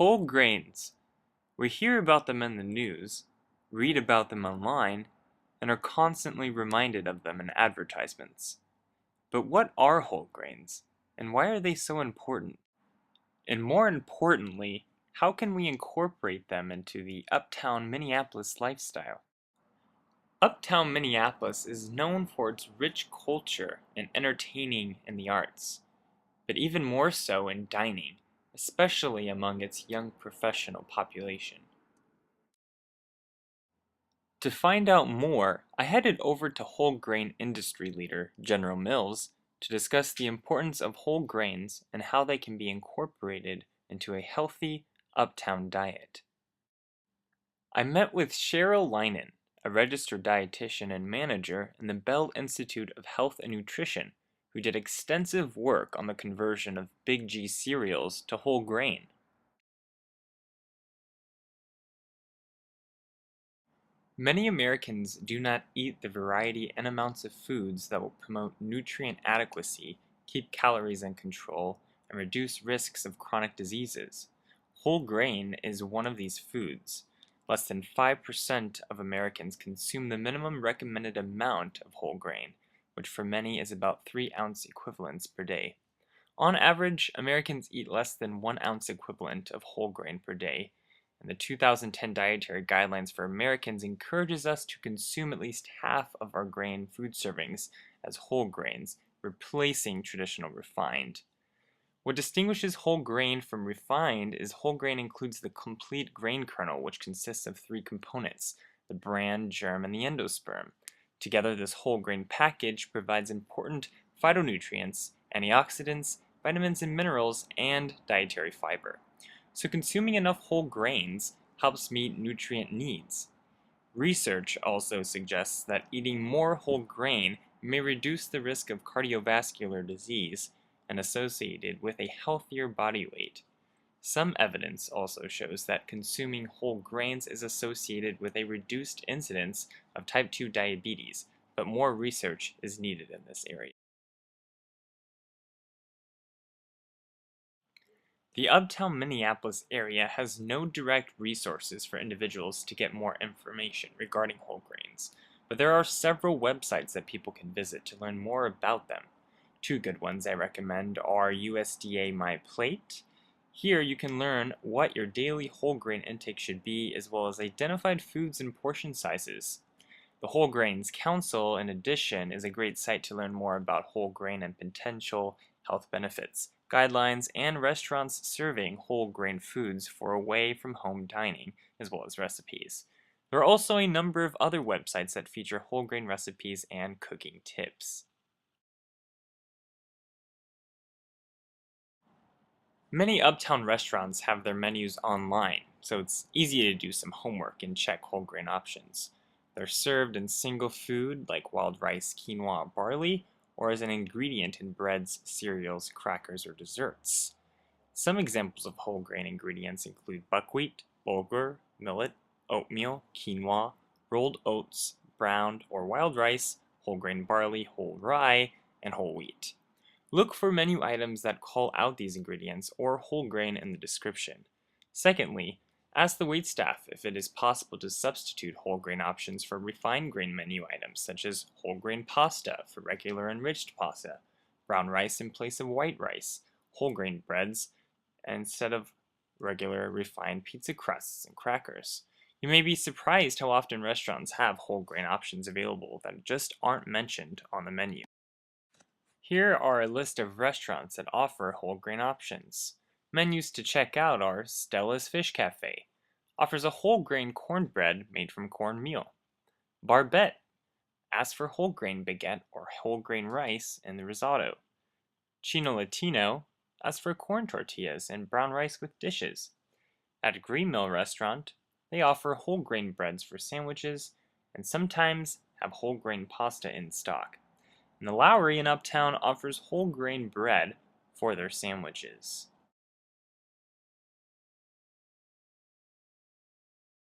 Whole grains. We hear about them in the news, read about them online, and are constantly reminded of them in advertisements. But what are whole grains, and why are they so important? And more importantly, how can we incorporate them into the Uptown Minneapolis lifestyle? Uptown Minneapolis is known for its rich culture and entertaining in the arts, but even more so in dining, especially among its young professional population. To find out more, I headed over to whole grain industry leader General Mills to discuss the importance of whole grains and how they can be incorporated into a healthy uptown diet. I met with Cheryl Leinen, a registered dietitian and manager in the Bell Institute of Health and Nutrition, who did extensive work on the conversion of Big G cereals to whole grain. Many Americans do not eat the variety and amounts of foods that will promote nutrient adequacy, keep calories in control, and reduce risks of chronic diseases. Whole grain is one of these foods. Less than 5% of Americans consume the minimum recommended amount of whole grain, which for many is about 3-ounce equivalents per day. On average, Americans eat less than 1-ounce equivalent of whole grain per day, and the 2010 Dietary Guidelines for Americans encourages us to consume at least half of our grain food servings as whole grains, replacing traditional refined. What distinguishes whole grain from refined is whole grain includes the complete grain kernel, which consists of 3 components: the bran, germ, and the endosperm. Together, this whole grain package provides important phytonutrients, antioxidants, vitamins and minerals, and dietary fiber. So consuming enough whole grains helps meet nutrient needs. Research also suggests that eating more whole grain may reduce the risk of cardiovascular disease and associated with a healthier body weight. Some evidence also shows that consuming whole grains is associated with a reduced incidence of type 2 diabetes, but more research is needed in this area. The Uptown Minneapolis area has no direct resources for individuals to get more information regarding whole grains, but there are several websites that people can visit to learn more about them. 2 good ones I recommend are USDA My Plate. Here you can learn what your daily whole grain intake should be, as well as identified foods and portion sizes. The Whole Grains Council, in addition, is a great site to learn more about whole grain and potential health benefits, guidelines, and restaurants serving whole grain foods for away from home dining, as well as recipes. There are also a number of other websites that feature whole grain recipes and cooking tips. Many uptown restaurants have their menus online, so it's easy to do some homework and check whole grain options. They're served in single food like wild rice, quinoa, or barley, or as an ingredient in breads, cereals, crackers, or desserts. Some examples of whole grain ingredients include buckwheat, bulgur, millet, oatmeal, quinoa, rolled oats, browned or wild rice, whole grain barley, whole rye, and whole wheat. Look for menu items that call out these ingredients or whole grain in the description. Secondly, ask the waitstaff if it is possible to substitute whole grain options for refined grain menu items such as whole grain pasta for regular enriched pasta, brown rice in place of white rice, whole grain breads instead of regular refined pizza crusts and crackers. You may be surprised how often restaurants have whole grain options available that just aren't mentioned on the menu. Here are a list of restaurants that offer whole grain options. Menus to check out are Stella's Fish Cafe, offers a whole grain cornbread made from cornmeal. Barbette asks for whole grain baguette or whole grain rice in the risotto. Chino Latino asks for corn tortillas and brown rice with dishes. At Green Mill Restaurant, they offer whole grain breads for sandwiches and sometimes have whole grain pasta in stock. And the Lowry in Uptown offers whole grain bread for their sandwiches.